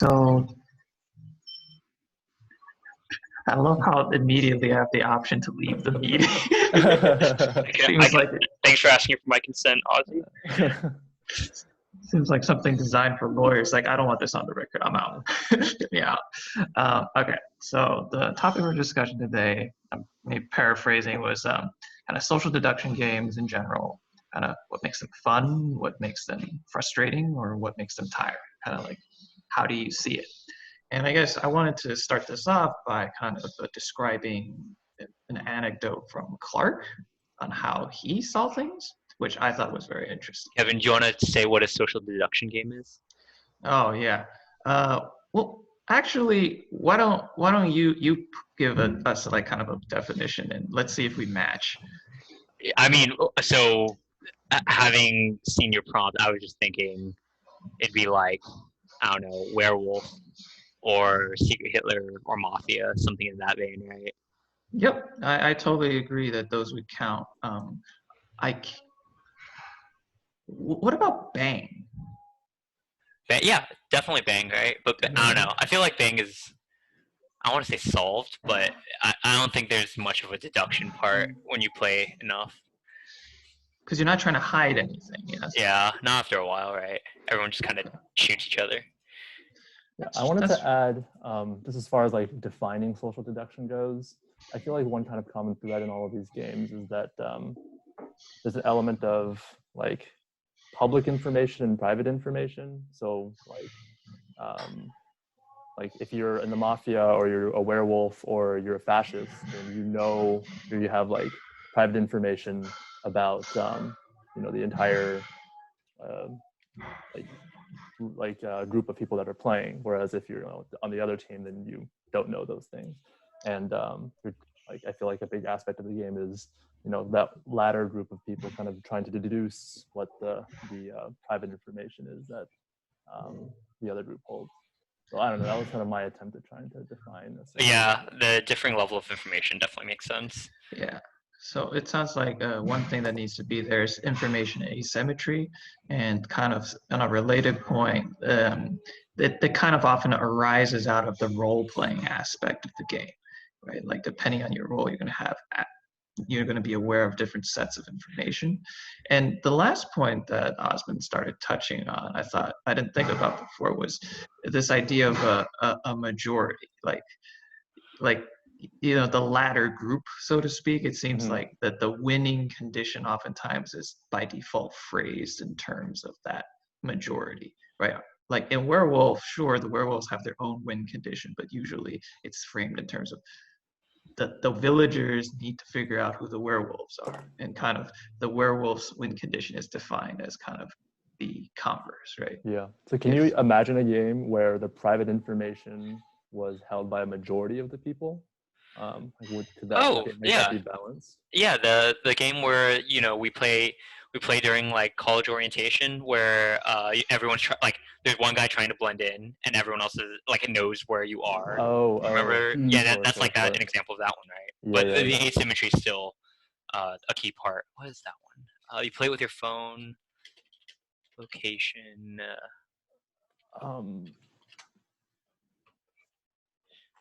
So I love how immediately I have the option to leave the meeting. I Seems can. like Thanks for asking for my consent, Ozzy. seems like something designed for lawyers. Like I don't want this on the record. I'm out. Get me out. Okay, so the topic for discussion today, maybe paraphrasing, was kind of social deduction games in general. Kind of what makes them fun, what makes them frustrating, or what makes them tired. Kind of like how do you see it? And I guess I wanted to start this off by kind of describing an anecdote from Clark on how he saw things, which I thought was very interesting. Kevin, do you want to say what a social deduction game is? Oh yeah. Well, actually, why don't you give us like kind of a definition and let's see if we match. I mean, so having seen your prompt, I was just thinking it'd be like, I don't know, werewolf or secret Hitler or mafia, something in that vein, right? Yep, I totally agree that those would count. I what about Bang? Yeah, definitely Bang, right? But I don't know. I feel like Bang is, I want to say solved, but I don't think there's much of a deduction part when you play enough. Because you're not trying to hide anything, yes. Yeah, not after a while, right? Everyone just kind of shoots each other. Yeah, I wanted to add, just as far as like defining social deduction goes, I feel like one kind of common thread in all of these games is that there's an element of like public information and private information. So like if you're in the mafia or you're a werewolf or you're a fascist, then you have like private information about the entire uh, group of people that are playing. Whereas if you're on the other team, then you don't know those things. And I feel like a big aspect of the game is that latter group of people kind of trying to deduce what the private information is that the other group holds. So I don't know. That was kind of my attempt at trying to define this. Yeah, the differing level of information definitely makes sense. Yeah. So it sounds like one thing that needs to be there is information asymmetry, and kind of on a related point, that kind of often arises out of the role-playing aspect of the game, right? Like depending on your role, you're going to be aware of different sets of information. And the last point that Osmond started touching on, I thought I didn't think about before, was this idea of a majority, like the latter group, so to speak. It seems like that the winning condition oftentimes is by default phrased in terms of that majority, right? Like in werewolf, sure, the werewolves have their own win condition, but usually it's framed in terms of the villagers need to figure out who the werewolves are, and kind of the werewolf's win condition is defined as kind of the converse, right? Yeah. So can you imagine a game where the private information was held by a majority of the people? Could that make that be balanced? Yeah, the game where we play during like college orientation, where everyone's there's one guy trying to blend in and everyone else is like knows where you are. Remember? Yeah, that's like an example of that one, right? Yeah, but the asymmetry is still a key part. What is that one? You play with your phone. Location.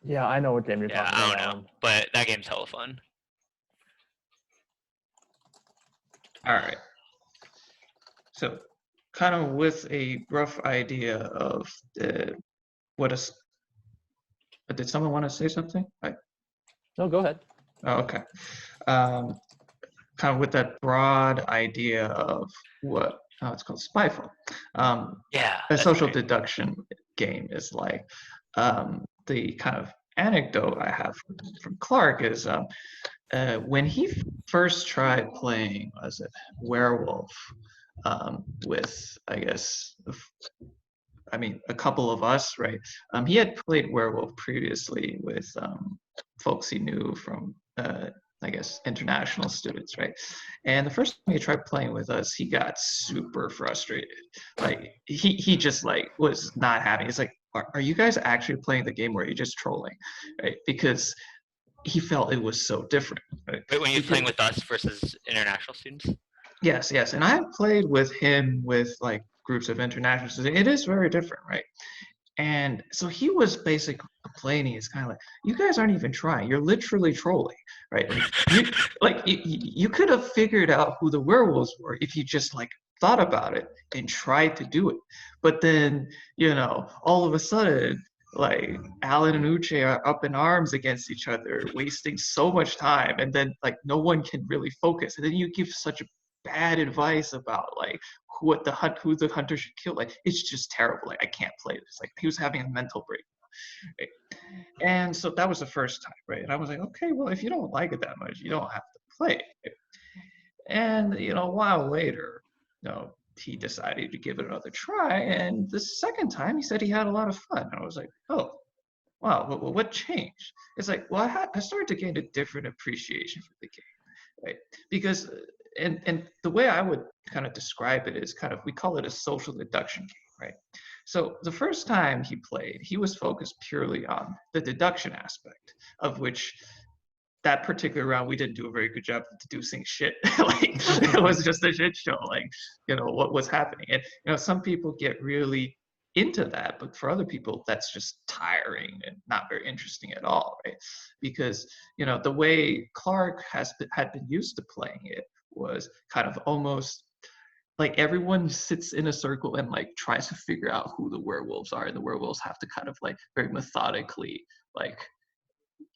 Yeah, I know what game you're talking about. I don't know, but that game's hella fun. All right. So, kind of with a rough idea of what is. Did someone want to say something? No, go ahead. Oh, okay. Kind of with that broad idea of what it's called Spyfall. A social deduction game is like. The kind of anecdote I have from Clark is when he first tried playing, was it Werewolf, with, I guess, a couple of us, right? He had played Werewolf previously with folks he knew from, I guess, international students, right? And the first time he tried playing with us, he got super frustrated. Like he just like was not having. It's like, are you guys actually playing the game, or are you just trolling, right? Because he felt it was so different. Right? Wait, when you're playing with us versus international students? Yes, and I have played with him with like groups of international students. It is very different, right? And so he was basically complaining. It's kind of like, you guys aren't even trying. You're literally trolling, right? You could have figured out who the werewolves were if you just like thought about it and tried to do it. But then, all of a sudden, like Alan and Uche are up in arms against each other, wasting so much time, and then like no one can really focus. And then you give such bad advice about like who the hunter should kill. Like it's just terrible. Like I can't play this. Like he was having a mental break. Right? And so that was the first time, right? And I was like, okay, well, if you don't like it that much, you don't have to play it. Right? And a while later, he decided to give it another try. And the second time, he said he had a lot of fun. And I was like, oh, wow, what changed? It's like, well, I started to gain a different appreciation for the game, right? Because and the way I would kind of describe it is kind of, we call it a social deduction game, right? So the first time he played, he was focused purely on the deduction aspect, of which that particular round we didn't do a very good job of deducing shit. Like it was just a shit show, like what was happening. And some people get really into that, but for other people that's just tiring and not very interesting at all, right? Because the way Clark had been used to playing it was kind of almost like everyone sits in a circle and like tries to figure out who the werewolves are, and the werewolves have to kind of like very methodically like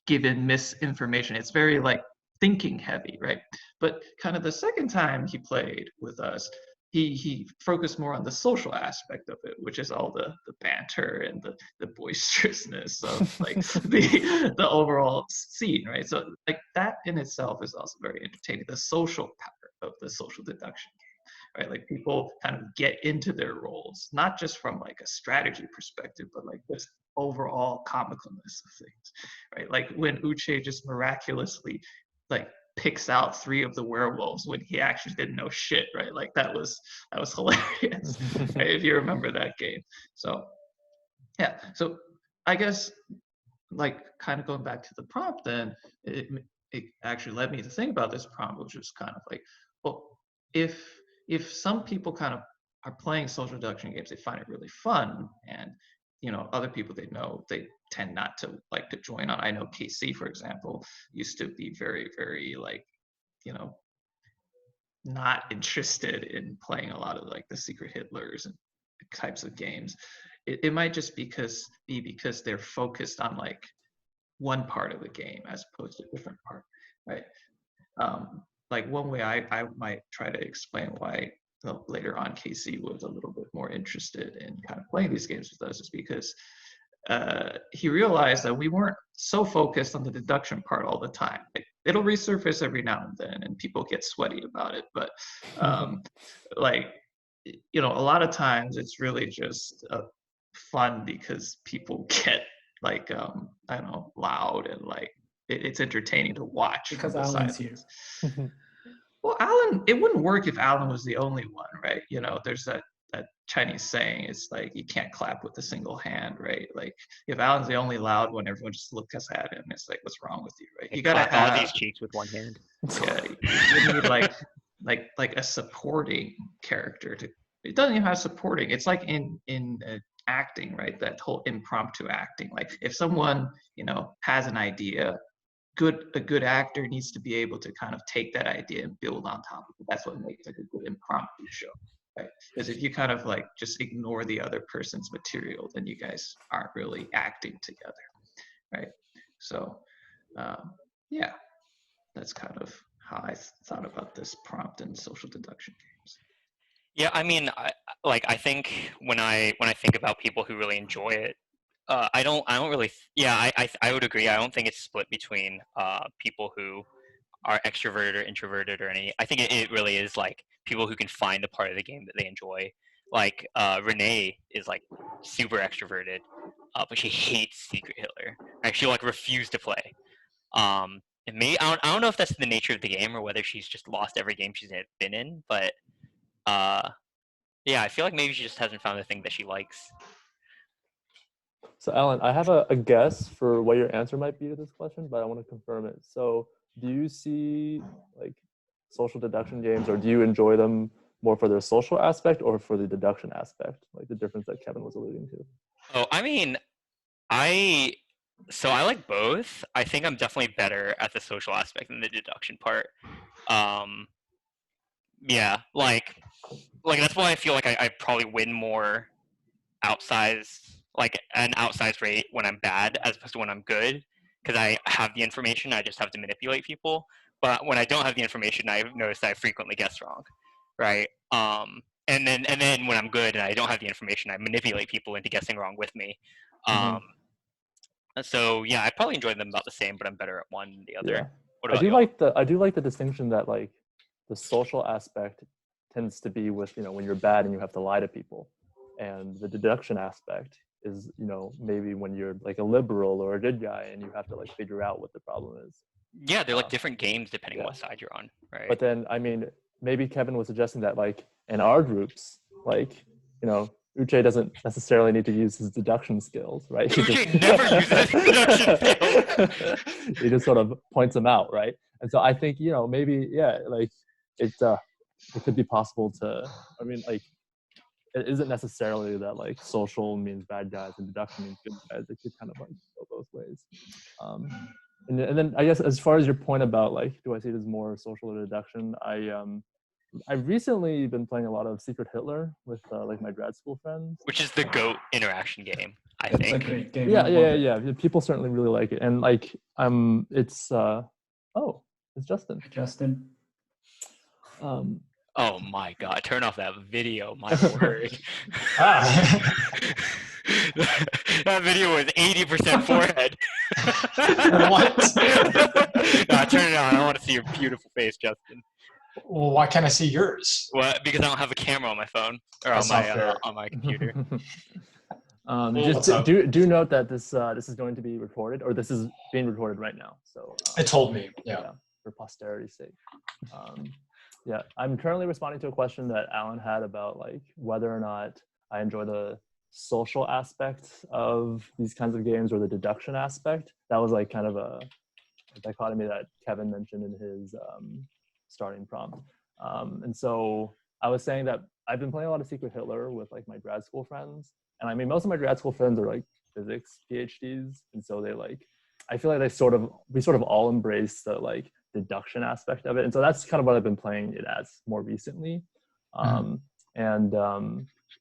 given misinformation. It's very like thinking heavy, right? But kind of the second time he played with us, he focused more on the social aspect of it, which is all the banter and the boisterousness of like the overall scene, right? So like that in itself is also very entertaining. The social power of the social deduction game, right? Like people kind of get into their roles, not just from like a strategy perspective, but like just overall comicalness of things, right? Like when Uche just miraculously like picks out 3 of the werewolves when he actually didn't know shit, right? Like that was hilarious, right? If you remember that game. So yeah, so I guess like kind of going back to the prompt, then it actually led me to think about this prompt, which was kind of like, well, if some people kind of are playing social deduction games, they find it really fun, and other people they know they tend not to like to join on. I know KC, for example, used to be very, very like not interested in playing a lot of like the Secret Hitlers and types of games. It might just be because they're focused on like one part of the game as opposed to a different part, right? Like one way I might try to explain why later on KC was a little bit more interested in kind of playing these games with us is because he realized that we weren't so focused on the deduction part all the time. It'll resurface every now and then, and people get sweaty about it. But like, a lot of times it's really just fun because people get like, I don't know, loud, and like it's entertaining to watch because from the Alan's silence. here. Well, Alan, it wouldn't work if Alan was the only one, right? There's that Chinese saying, it's like you can't clap with a single hand, right? Like if Alan's the only loud one, everyone just looks at him. It's like, what's wrong with you, right? You gotta clap all have these cheeks with one hand. Yeah, you need like a supporting character to. It doesn't even have supporting. It's like in acting, right? That whole impromptu acting. Like if someone has an idea, a good actor needs to be able to kind of take that idea and build on top of it. That's what makes like a good impromptu show, right? Because if you kind of like just ignore the other person's material, then you guys aren't really acting together, right? So yeah, that's kind of how I thought about this prompt in social deduction games. Yeah, I mean, I think when I think about people who really enjoy it, I don't really. Yeah, I would agree. I don't think it's split between people who are extroverted or introverted or any. I think it really is like people who can find the part of the game that they enjoy. Like Renee is like super extroverted, but she hates Secret Hitler. Like she like refused to play. And I don't know if that's the nature of the game or whether she's just lost every game she's been in, but yeah, I feel like maybe she just hasn't found the thing that she likes. So Alan, I have a guess for what your answer might be to this question, but I want to confirm it. So do you see like social deduction games, or do you enjoy them more for their social aspect or for the deduction aspect, like the difference that Kevin was alluding to? Oh, I mean, I like both. I think I'm definitely better at the social aspect than the deduction part. Um, yeah, like that's why I feel like I probably win more like an outsized rate when I'm bad as opposed to when I'm good, because I have the information. I just have to manipulate people. But when I don't have the information, I've noticed I frequently guess wrong, right? And then when I'm good and I don't have the information, I manipulate people into guessing wrong with me. Mhm. Um, so yeah, I probably enjoy them about the same, but I'm better at one than the Yeah, other. What about y'all? I do like the distinction that like the social aspect tends to be with, you know, when you're bad and you have to lie to people, and the deduction aspect is, you know, maybe when you're like a liberal or a good guy and you have to like figure out what the problem is. Yeah, they're like Uh, different games depending on yeah. what side you're on, right? But then, I mean, maybe Kevin was suggesting that like in our groups, like, you know, Uche doesn't necessarily need to use his deduction skills, right? Uche never uses deduction skills. He just sort of points them out, right? And so I think, you know, maybe, yeah, like it could be possible to, I mean, like, it isn't necessarily that like social means bad guys and deduction means good guys. It could kind of like go both ways. And then I guess as far as your point about like, do I see it as more social or deduction? I've recently been playing a lot of Secret Hitler with like my grad school friends. Which is the GOAT interaction game, I It's a think. great game. Yeah. People certainly really like it, and like it's oh, it's Justin. Justin. Oh my god, turn off that video, my word. That video was 80% forehead. What? No, turn it on. I want to see your beautiful face, Justin. Well, why can't I see yours? Well, because I don't have a camera on my phone or That's not fair. on my computer. Just do note that this is going to be recorded, or this is being recorded right now. So It told me, yeah. For posterity's sake. Yeah, I'm currently responding to a question that Alan had about like whether or not I enjoy the social aspect of these kinds of games or the deduction aspect. That was like kind of a dichotomy that Kevin mentioned in his starting prompt. And so I was saying that I've been playing a lot of Secret Hitler with like my grad school friends. And I mean, most of my grad school friends are like physics PhDs. And so they like, I feel like we sort of all embrace the like deduction aspect of it. And so that's kind of what I've been playing it as more recently.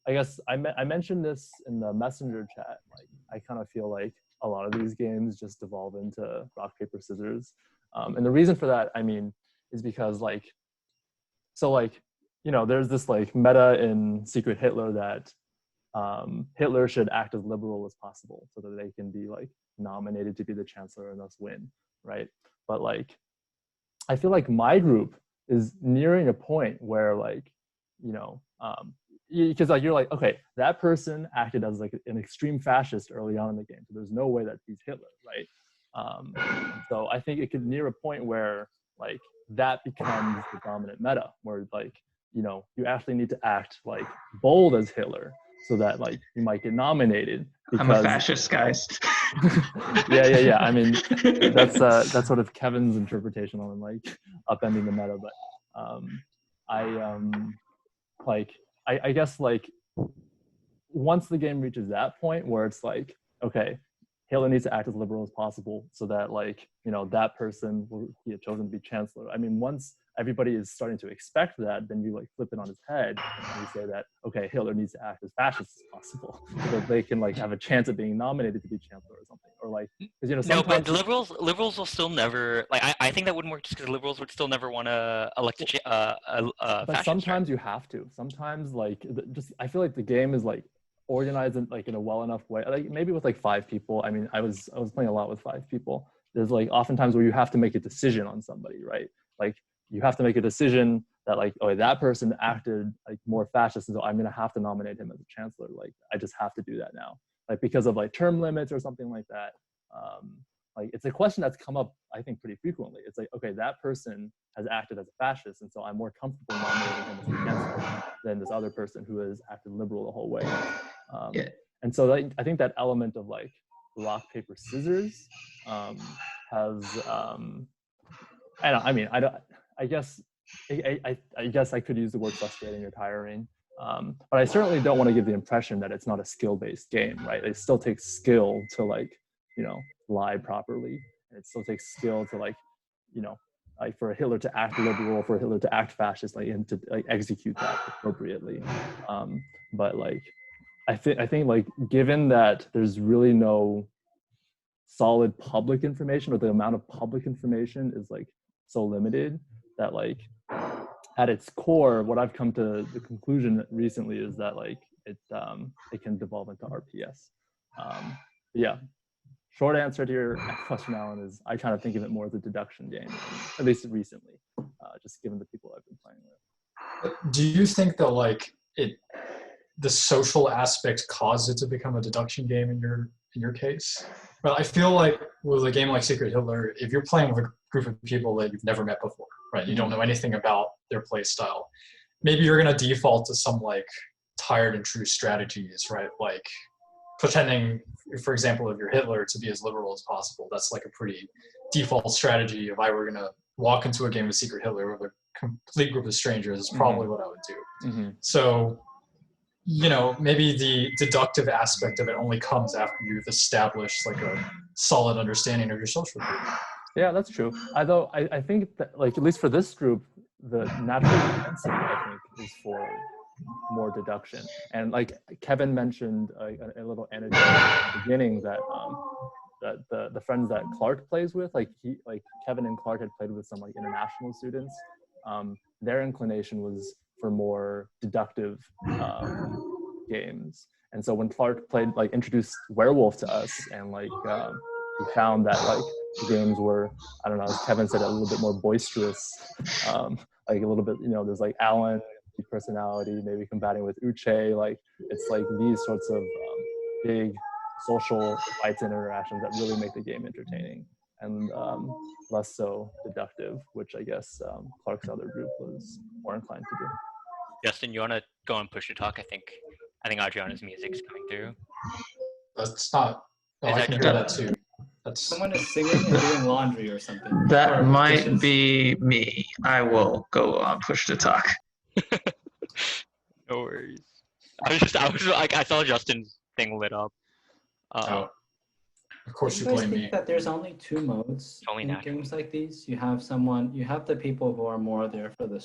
I guess I mentioned this in the messenger chat. Like, I kind of feel like a lot of these games just devolve into rock, paper, scissors. And the reason for that, I mean, is because like, so like, you know, there's this like meta in Secret Hitler that Hitler should act as liberal as possible so that they can be like nominated to be the chancellor and thus win, right? But like, I feel like my group is nearing a point where like, you know, because like you're like, okay, that person acted as like an extreme fascist early on in the game, so there's no way that he's Hitler, right? So I think it could near a point where like that becomes the dominant meta, where like, you know, you actually need to act like bold as Hitler so that like you might get nominated. Because, I'm a fascist, guys. yeah. I mean, that's sort of Kevin's interpretation on like upending the meta, but I guess like once the game reaches that point where it's like, okay, Hitler needs to act as liberal as possible so that like, you know, that person will be chosen to be chancellor. I mean, once everybody is starting to expect that, then you like flip it on its head and you say that, okay, Hitler needs to act as fascist as possible so that they can like have a chance of being nominated to be chancellor or something. Or like, because you know, sometimes No, but liberals will still never like. I think that wouldn't work just because liberals would still never want to elect a but fascist, sometimes right? you have to. Sometimes like just I feel like the game is like organized in like in a well enough way. Like maybe with like 5 people. I mean, I was playing a lot with 5 people. There's like oftentimes where you have to make a decision on somebody, right? Like you have to make a decision that like, oh, that person acted like more fascist, and so I'm gonna have to nominate him as a chancellor. Like I just have to do that now, like because of like term limits or something like that. Like it's a question that's come up, I think, pretty frequently. It's like, okay, that person has acted as a fascist, and so I'm more comfortable nominating him as a chancellor than this other person who has acted liberal the whole way. Yeah. And so I think that element of like rock, paper, scissors has I guess I could use the word frustrating or tiring. But I certainly don't want to give the impression that it's not a skill-based game, right? It still takes skill to like, you know, lie properly. And it still takes skill to like, you know, like for a Hitler to act liberal, for a Hitler to act fascist, like, and to like execute that appropriately. But like, I think like, given that there's really no solid public information, or the amount of public information is like so limited, that like at its core, what I've come to the conclusion recently is that like it can devolve into RPS. Yeah, short answer to your question, Alan, is I kind of think of it more as a deduction game, at least recently, just given the people I've been playing with. Do you think that like the social aspect caused it to become a deduction game in your case? Well, I feel like with a game like Secret Hitler, if you're playing with a group of people that you've never met before, right? You don't know anything about their play style. Maybe you're going to default to some like tired and true strategies, right? Like pretending, for example, if you're Hitler, to be as liberal as possible. That's like a pretty default strategy. If I were going to walk into a game of Secret Hitler with a complete group of strangers, is probably what I would do. So, you know, maybe the deductive aspect of it only comes after you've established like a solid understanding of your social group. Yeah, that's true. Although I think that, like, at least for this group, the natural tendency, I think, is for more deduction. And like Kevin mentioned a little anecdote at the beginning, that that the friends that Clark plays with, like Kevin and Clark had played with some like international students. Their inclination was for more deductive games. And so when Clark introduced Werewolf to us, and like we found that like the games were, I don't know, as Kevin said, a little bit more boisterous, like a little bit, you know, there's like Alan personality maybe combating with Uche, like it's like these sorts of big social fights and interactions that really make the game entertaining, and less so deductive, which I guess Clark's other group was more inclined to do. Justin, you want to go and push to talk? I think Adriana's music's coming through. That's not. Oh, I can hear that too. That's someone is singing and doing laundry or something. That might be me. I will go on push to talk. No worries. I was like, I saw Justin's thing lit up. of course you guys blame think me. that there's only two modes only in natural. games like these? You have the people who are more there for the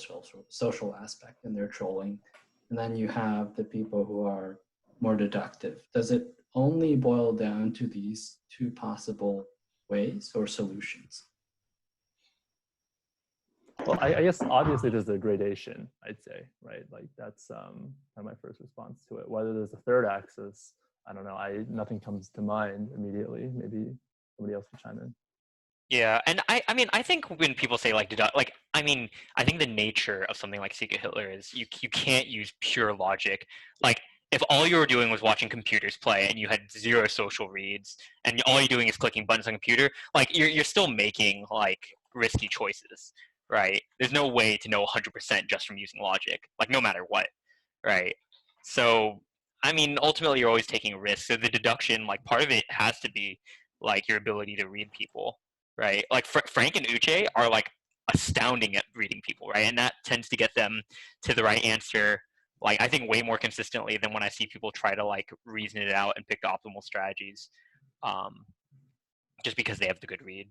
social aspect and they're trolling, and then you have the people who are more deductive. Does it only boil down to these two possible ways or solutions? Well, I guess obviously there's a gradation, I'd say, right? Like that's kind of my first response to it. Whether there's a third axis, I don't know. Nothing comes to mind immediately. Maybe somebody else can chime in. Yeah, and I mean, I think when people say like deduct, like, I mean, I think the nature of something like Secret Hitler is you can't use pure logic. Like, if all you were doing was watching computers play and you had zero social reads and all you're doing is clicking buttons on a computer, like you're still making like risky choices, right? There's no way to know 100% just from using logic, like no matter what, right? So, I mean, ultimately you're always taking risks. So the deduction, like part of it has to be like your ability to read people, right? Like Frank and Uche are like astounding at reading people, right? And that tends to get them to the right answer, like I think way more consistently than when I see people try to like reason it out and pick optimal strategies, just because they have the good read.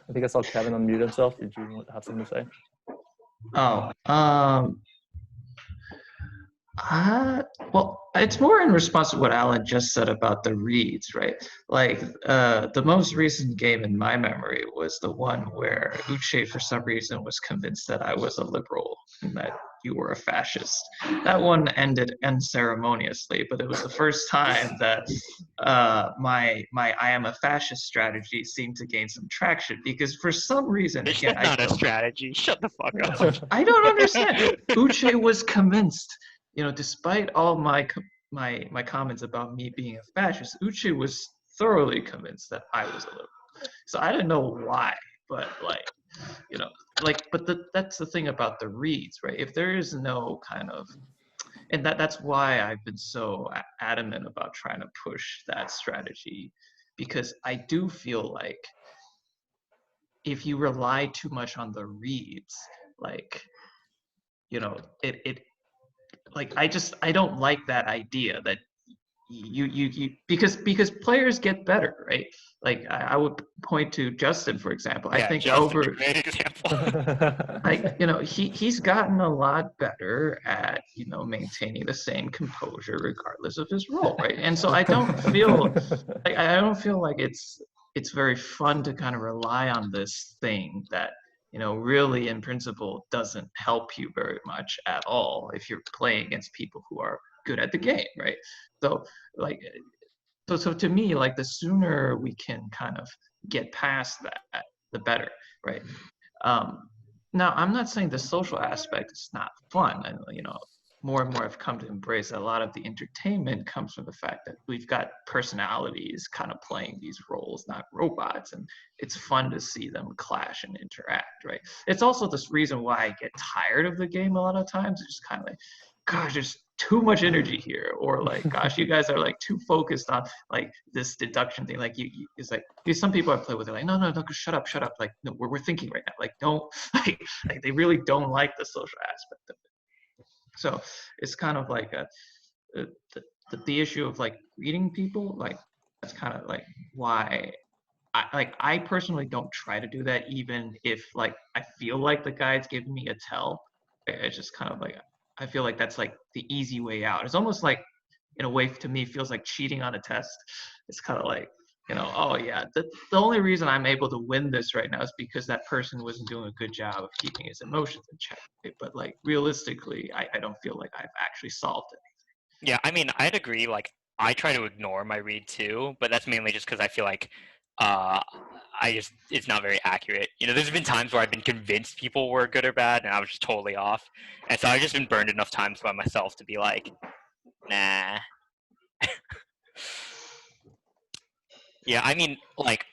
I think I saw Kevin unmute himself. Did you have something to say? Well, it's more in response to what Alan just said about the reads, right? Like, the most recent game in my memory was the one where Uche, for some reason, was convinced that I was a liberal and that you were a fascist. That one ended unceremoniously, but it was the first time that my I am a fascist strategy seemed to gain some traction, because for some reason, again, That's not a strategy. Shut the fuck up. I don't understand. Uche was convinced. You know, despite all my comments about me being a fascist, Uche was thoroughly convinced that I was a liberal. So I didn't know why, but like, you know, like, but that's the thing about the reads, right? If there is no kind of, and that's why I've been so adamant about trying to push that strategy, because I do feel like if you rely too much on the reads, like, you know, it like I don't like that idea that you because players get better, right? Like I would point to Justin, for example. I Yeah, think Justin's over a great example. like, you know, he's gotten a lot better at, you know, maintaining the same composure regardless of his role, right? And so I don't feel like it's very fun to kind of rely on this thing that, you know, really in principle doesn't help you very much at all if you're playing against people who are good at the game, right? So like so to me, like the sooner we can kind of get past that, the better, right? Um, Now, I'm not saying the social aspect is not fun. And, you know, more and more I've come to embrace that a lot of the entertainment comes from the fact that we've got personalities kind of playing these roles, not robots. And it's fun to see them clash and interact, right? It's also this reason why I get tired of the game a lot of times. It's just kind of like, gosh, there's too much energy here, or like, gosh, you guys are like too focused on like this deduction thing. Like it's like there's some people I play with, they're like, no, shut up, like no, we're thinking right now, like don't like they really don't like the social aspect of it. So it's kind of like the issue of like reading people, like that's kind of like why I personally don't try to do that, even if like I feel like the guide's giving me a tell. It's just kind of like I feel like that's like the easy way out. It's almost like in a way to me feels like cheating on a test. It's kind of like, you know, oh yeah, the only reason I'm able to win this right now is because that person wasn't doing a good job of keeping his emotions in check. But like realistically, I don't feel like I've actually solved it. Yeah, I mean, I'd agree. Like, I try to ignore my read too, but that's mainly just because I feel like uh, it's not very accurate. You know, there's been times where I've been convinced people were good or bad, and I was just totally off. And so I've just been burned enough times by myself to be like, nah. Yeah, I mean, like,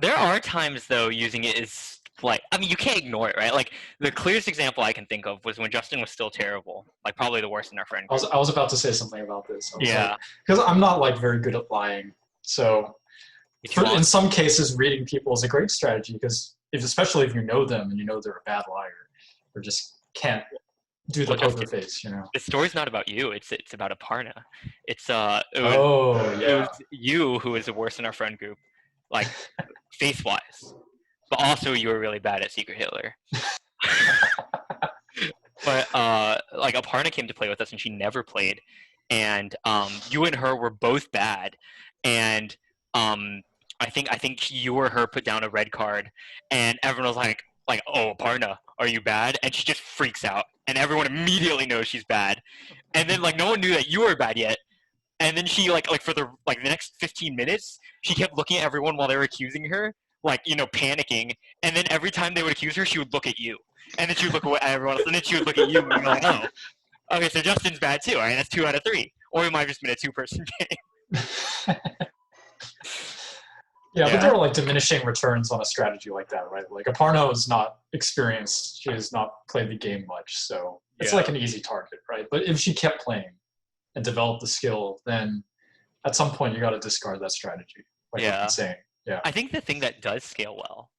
there are times though using it is like, I mean, you can't ignore it, right? Like, the clearest example I can think of was when Justin was still terrible, like probably the worst in our friend group. I was about to say something about this. Yeah, Because I'm not like very good at lying, so in some cases, reading people is a great strategy because especially if you know them and you know they're a bad liar, or just can't do the poker face, you know. The story's not about you. It's about Aparna. It yeah. was you who was the worst in our friend group, like face wise, but also you were really bad at Secret Hitler. But like Aparna came to play with us and she never played, and you and her were both bad, and I think you or her put down a red card, and everyone was like, oh, Aparna, are you bad? And she just freaks out, and everyone immediately knows she's bad, and then like no one knew that you were bad yet, and then she like for the next 15 minutes she kept looking at everyone while they were accusing her, like, you know, panicking, and then every time they would accuse her she would look at you, and then she would look at everyone else, and then she would look at you and be like, oh, okay, so Justin's bad too. All right, that's 2 out of 3, or it might have just been a 2-person game. Yeah, but there are like diminishing returns on a strategy like that, right? Like Aparno is not experienced; she has not played the game much, so it's like an easy target, right? But if she kept playing and developed the skill, then at some point you got to discard that strategy. Like you've been saying, yeah. I think the thing that does scale well,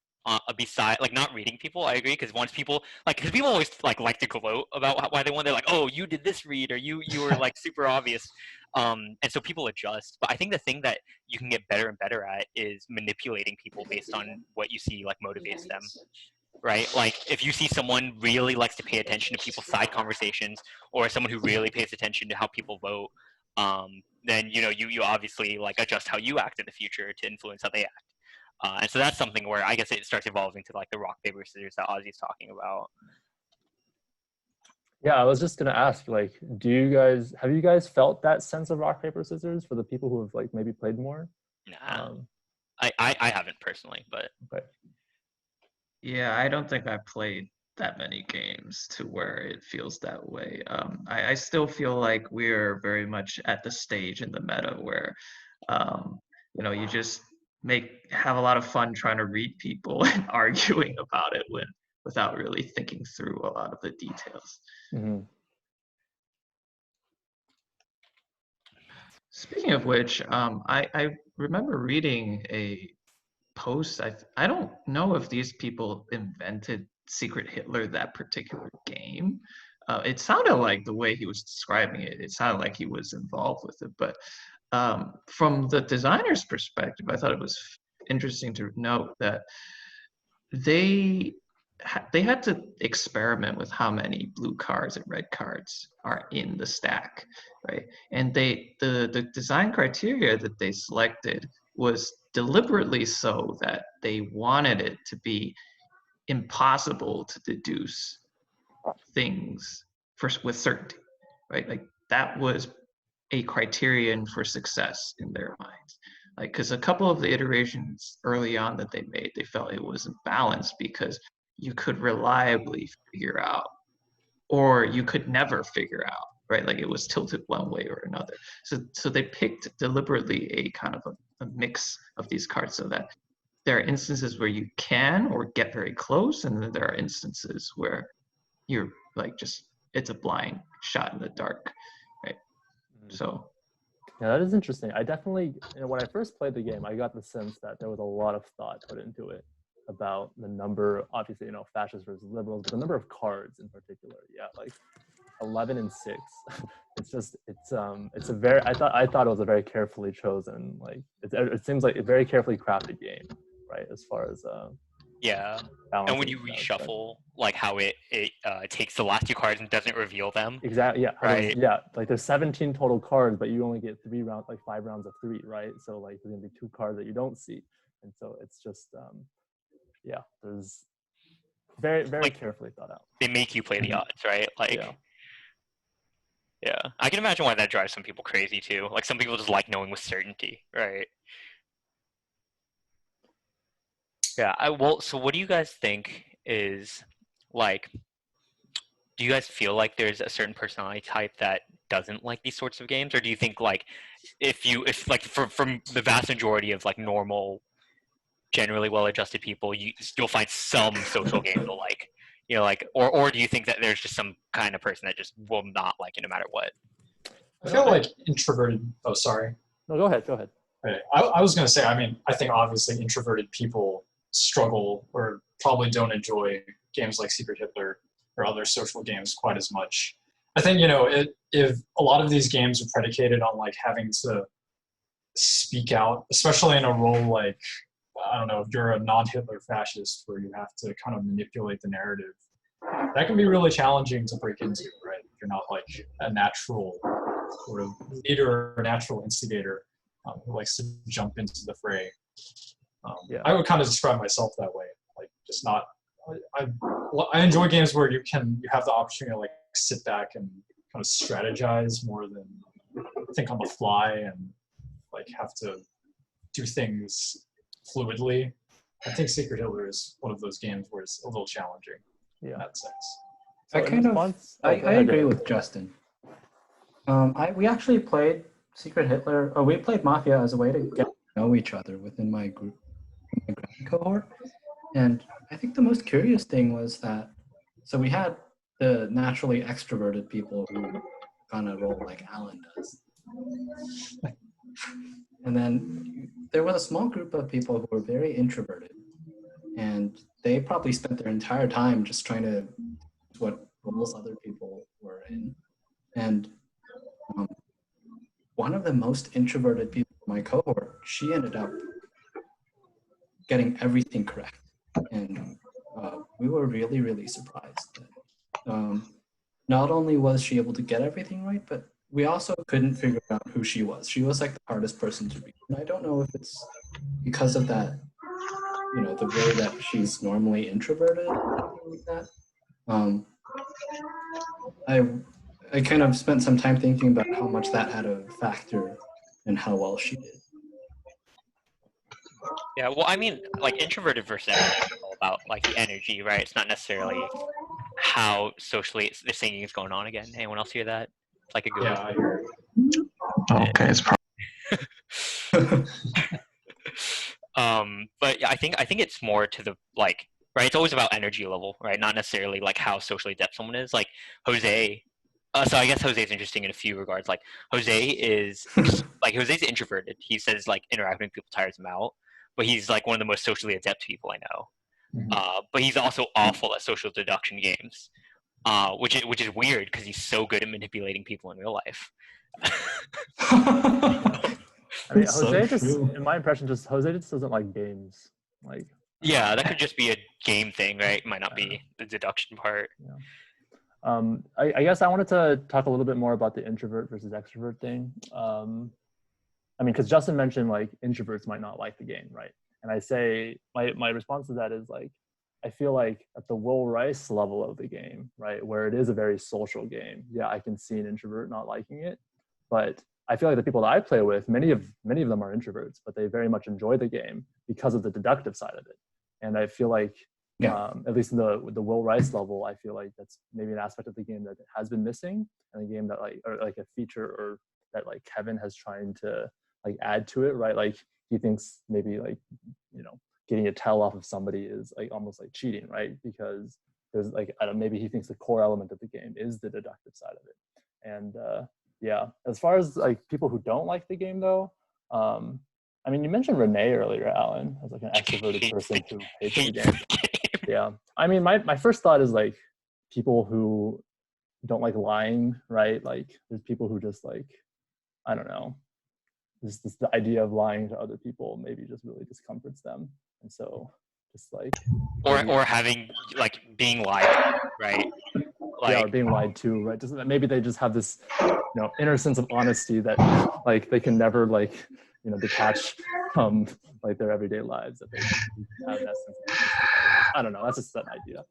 beside like not reading people, I agree, because once people because people always like to gloat about why they won. They're like, oh, you did this read, or you were like super obvious, and so people adjust. But I think the thing that you can get better and better at is manipulating people based on what you see like motivates them, right? Like if you see someone really likes to pay attention to people's side conversations, or someone who really pays attention to how people vote, then you know you obviously like adjust how you act in the future to influence how they act. And so that's something where I guess it starts evolving to like the rock paper scissors that Ozzy's talking about. Yeah, I was just gonna ask, like, have you guys felt that sense of rock paper scissors for the people who have like maybe played more? Nah, I haven't personally, but okay. Yeah, I don't think I've played that many games to where it feels that way. I still feel like we're very much at the stage in the meta where, you know, you just have a lot of fun trying to read people and arguing about it without really thinking through a lot of the details. Mm-hmm. Speaking of which, I remember reading a posts, I don't know if these people invented Secret Hitler, that particular game. It sounded like the way he was describing it, it sounded like he was involved with it. But from the designer's perspective, I thought it was interesting to note that they they had to experiment with how many blue cards and red cards are in the stack, right? And the design criteria that they selected was deliberately so that they wanted it to be impossible to deduce things with certainty, right? Like that was a criterion for success in their minds. Like, because a couple of the iterations early on that they made, they felt it wasn't balanced because you could reliably figure out, or you could never figure out, right? Like it was tilted one way or another. So they picked deliberately a kind of a mix of these cards so that there are instances where you can or get very close, and then there are instances where you're like just it's a blind shot in the dark, right? So yeah, that is interesting. I definitely, when I first played the game, I got the sense that there was a lot of thought put into it about the number, obviously, fascists versus liberals, but the number of cards in particular. Yeah, like 11 and 6. it's a very, I thought it was a very carefully chosen, like it seems like a very carefully crafted game, right? As far as yeah. And when you reshuffle, like how it takes the last two cards and doesn't reveal them. Exactly. Yeah. Right. Yeah. Like there's 17 total cards, but you only get 5 rounds of 3, right? So like there's gonna be 2 cards that you don't see, and so it's just yeah. There's very like, carefully thought out. They make you play the odds, right? Like. Yeah. I can imagine why that drives some people crazy too. Like some people just like knowing with certainty, right? Yeah. So what do you guys think is like? Do you guys feel like there's a certain personality type that doesn't like these sorts of games, or do you think like if like from the vast majority of like normal, generally well-adjusted people, you'll find some social games to like, like, or do you think that there's just some kind of person that just will not like it no matter what? I feel like introverted. Oh, sorry. No, go ahead. Right. I was going to say, I mean, I think obviously introverted people struggle or probably don't enjoy games like Secret Hitler or other social games quite as much. I think, if a lot of these games are predicated on like having to speak out, especially in a role like, I don't know, if you're a non-Hitler fascist where you have to kind of manipulate the narrative, that can be really challenging to break into, right? If you're not like a natural sort of leader or a natural instigator who likes to jump into the fray. I would kind of describe myself that way, like just not. I enjoy games where you have the opportunity to like sit back and kind of strategize more than think on the fly and like have to do things fluidly. I think Secret Hitler is one of those games where it's a little challenging in that sense. So I agree with Justin. We actually played Secret Hitler, or we played Mafia as a way to get to know each other within my group, my cohort. And I think the most curious thing was that, so we had the naturally extroverted people who kind of roll like Alan does. And then there was a small group of people who were very introverted. And they probably spent their entire time just trying to what roles other people were in. And one of the most introverted people in my cohort, she ended up getting everything correct. And we were really, really surprised that not only was she able to get everything right, but we also couldn't figure out who she was. She was like the hardest person to read. And I don't know if it's because of that, the way that she's normally introverted or anything like that. I kind of spent some time thinking about how much that had a factor in how well she did. Yeah, well, I mean, like introverted versus extroverted is all about like the energy, right? It's not necessarily how socially the singing is going on again. Anyone else hear that? It's like a good. Yeah, I hear it. Okay, it's probably. But yeah, I think it's more to the like, right? It's always about energy level, right? Not necessarily like how socially adept someone is. Like Jose. So I guess Jose is interesting in a few regards. Like Jose is like Jose's introverted. He says like interacting with people tires him out. but he's like one of the most socially adept people I know. Mhm. But he's also awful at social deduction games, which is weird because he's so good at manipulating people in real life. I mean, It's so Jose just, true. in my impression, Jose just doesn't like games. Like, Yeah, that could just be a game thing, right? It might not be the deduction part. yeah. I guess I wanted to talk a little bit more about the introvert versus extrovert thing. I mean, because Justin mentioned like introverts might not like the game, right? And I say my response to that is like, I feel like at the Will Rice level of the game, right, where it is a very social game, yeah, I can see an introvert not liking it, but I feel like the people that I play with, many of them are introverts, but they very much enjoy the game because of the deductive side of it. And I feel like, at least in the Will Rice level, I feel like that's maybe an aspect of the game that has been missing, and a game that like, or like a feature or that like Kevin has trying to like add to it, right? Like he thinks maybe like, you know, getting a tell off of somebody is like almost like cheating, right? Because there's like, I don't, maybe he thinks the core element of the game is the deductive side of it. And yeah, as far as like people who don't like the game though, I mean, you mentioned Renee earlier, Alan, as like an extroverted person who hates the game. Yeah, I mean, my first thought is like people who don't like lying, right? Like there's people who just like, I don't know, this the idea of lying to other people maybe just really discomforts them, and so just like or having like being lied to, right? Like, yeah, or being lied to, right? Just maybe they just have this, you know, inner sense of honesty that like they can never like, you know, detach from like their everyday lives, that they have that sense of honesty. I don't know, that's just an idea.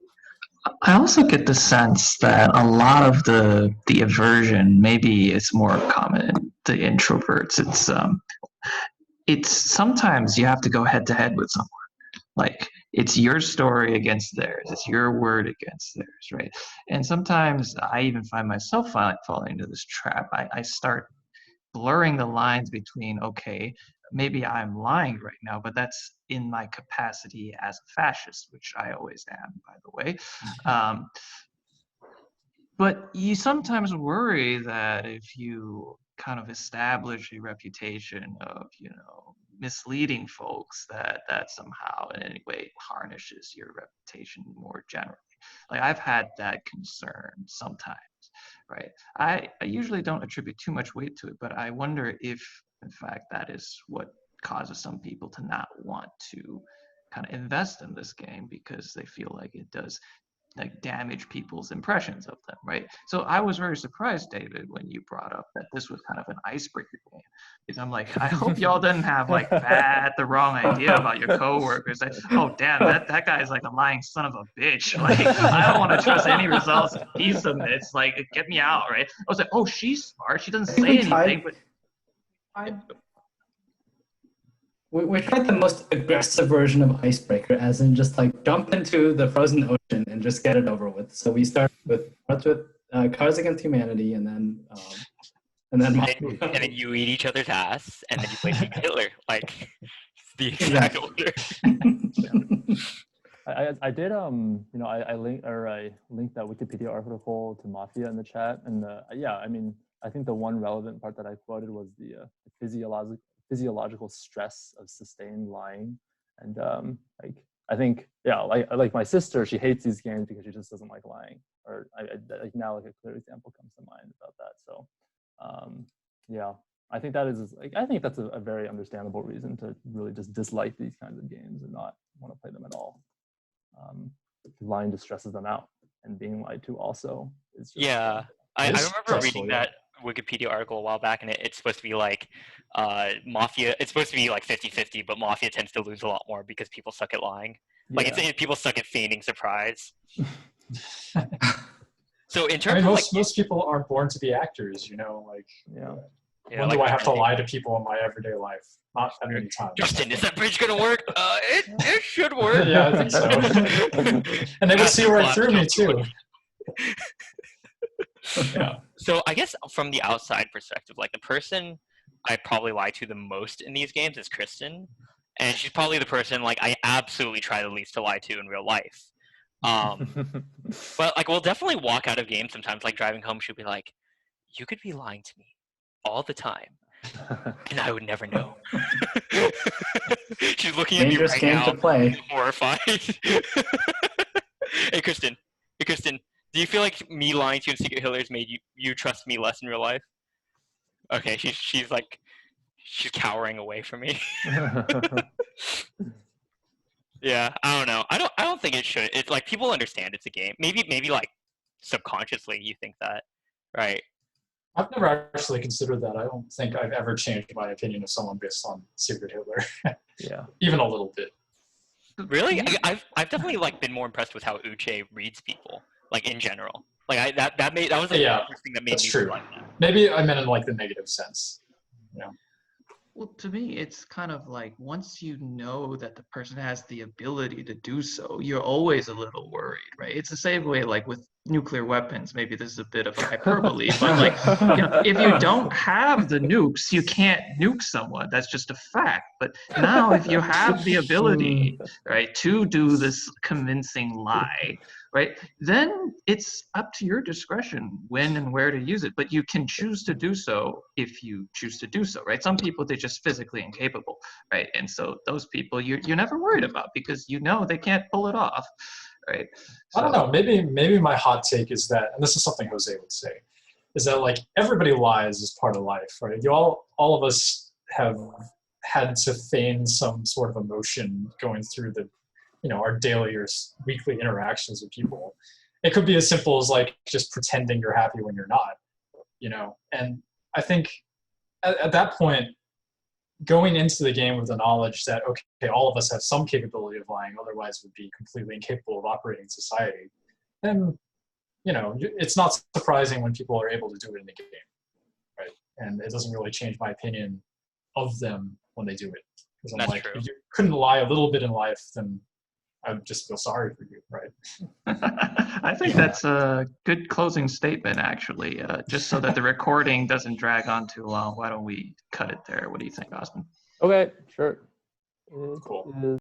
I also get the sense that a lot of the aversion, maybe it's more common in the introverts. It's sometimes you have to go head to head with someone. Like it's your story against theirs, it's your word against theirs, right? And sometimes I even find myself falling into this trap. I start blurring the lines between, okay, maybe I'm lying right now, but that's in my capacity as a fascist, which I always am, by the way. But you sometimes worry that if you kind of establish a reputation of, you know, misleading folks, that somehow in any way tarnishes your reputation more generally. Like I've had that concern sometimes, right? I usually don't attribute too much weight to it, but I wonder if, in fact, that is what causes some people to not want to kind of invest in this game because they feel like it does like damage people's impressions of them, right? So I was very surprised, David, when you brought up that this was kind of an icebreaker game. Because I'm like, I hope y'all didn't have like the wrong idea about your coworkers. Like, oh damn, that guy's like a lying son of a bitch. Like, I don't want to trust any results he submits. Like, get me out, right? I was like, oh, she's smart. She doesn't say anything, but we tried the most aggressive version of icebreaker, as in just like jump into the frozen ocean and just get it over with. So we starts with Cards Against Humanity, and then and then you eat each other's ass, and then you play Secret Hitler. Like the exact order. I did you know, I linked that Wikipedia article to Mafia in the chat, and yeah, I mean, I think the one relevant part that I quoted was the physiological stress of sustained lying. And like I think, yeah, like my sister, she hates these games because she just doesn't like lying. Or like now like a clear example comes to mind about that. So yeah, I think that is like, I think that's a very understandable reason to really just dislike these kinds of games and not want to play them at all. Lying distresses them out, and being lied to also is just, yeah. I remember reading that Wikipedia article a while back, and it's supposed to be like Mafia, it's supposed to be like 50-50, but Mafia tends to lose a lot more because people suck at lying. Like it's people suck at feigning surprise. So in terms of most people aren't born to be actors, you know, like when like do I have to lie to people in my everyday life? Not that many times. Justin, is that bridge gonna work? It should work. Yeah, I think so. And they would see right through me too. Yeah. So I guess from the outside perspective, like the person I probably lie to the most in these games is Kristen, and she's probably the person like I absolutely try the least to lie to in real life. But like we'll definitely walk out of games sometimes, like driving home, she'll be like, "You could be lying to me all the time." And I would never know. She's looking at me Dangerous right game now, to play. horrified. Hey, Kristen. Hey, Kristen. Do you feel like me lying to you in Secret Hitler has made you trust me less in real life? Okay, she's cowering away from me. Yeah, I don't know. I don't think it should. It's like people understand it's a game. Maybe like subconsciously you think that, right? I've never actually considered that. I don't think I've ever changed my opinion of someone based on Secret Hitler. Yeah. Even a little bit. Really? I've definitely like been more impressed with how Uche reads people, like in general. Like that was like Yeah, the first thing that made that's me true. like that. Maybe I meant in like the negative sense. You know? Well, to me, it's kind of like once you know that the person has the ability to do so, you're always a little worried, right? It's the same way like with nuclear weapons. Maybe this is a bit of a hyperbole, but like, if you don't have the nukes, you can't nuke someone. That's just a fact. But now if you have the ability, right, to do this convincing lie, right, then it's up to your discretion when and where to use it. But you can choose to do so if you choose to do so, right? Some people, they're just physically incapable, right? And so those people you're never worried about because you know they can't pull it off, right? So, I don't know. Maybe my hot take is that, and this is something Jose would say, is that like everybody lies as part of life, right? All of us have had to feign some sort of emotion going through our daily or weekly interactions with people. It could be as simple as like just pretending you're happy when you're not, and I think at that point, going into the game with the knowledge that, okay, all of us have some capability of lying, otherwise would be completely incapable of operating in society, then, it's not surprising when people are able to do it in the game, right? And it doesn't really change my opinion of them when they do it. Because I'm That's like, true. if you couldn't lie a little bit in life, then I would just feel sorry for you, right? I think that's a good closing statement, actually. Just so that the recording doesn't drag on too long, why don't we cut it there? What do you think, Osman? Okay, sure. Cool. It is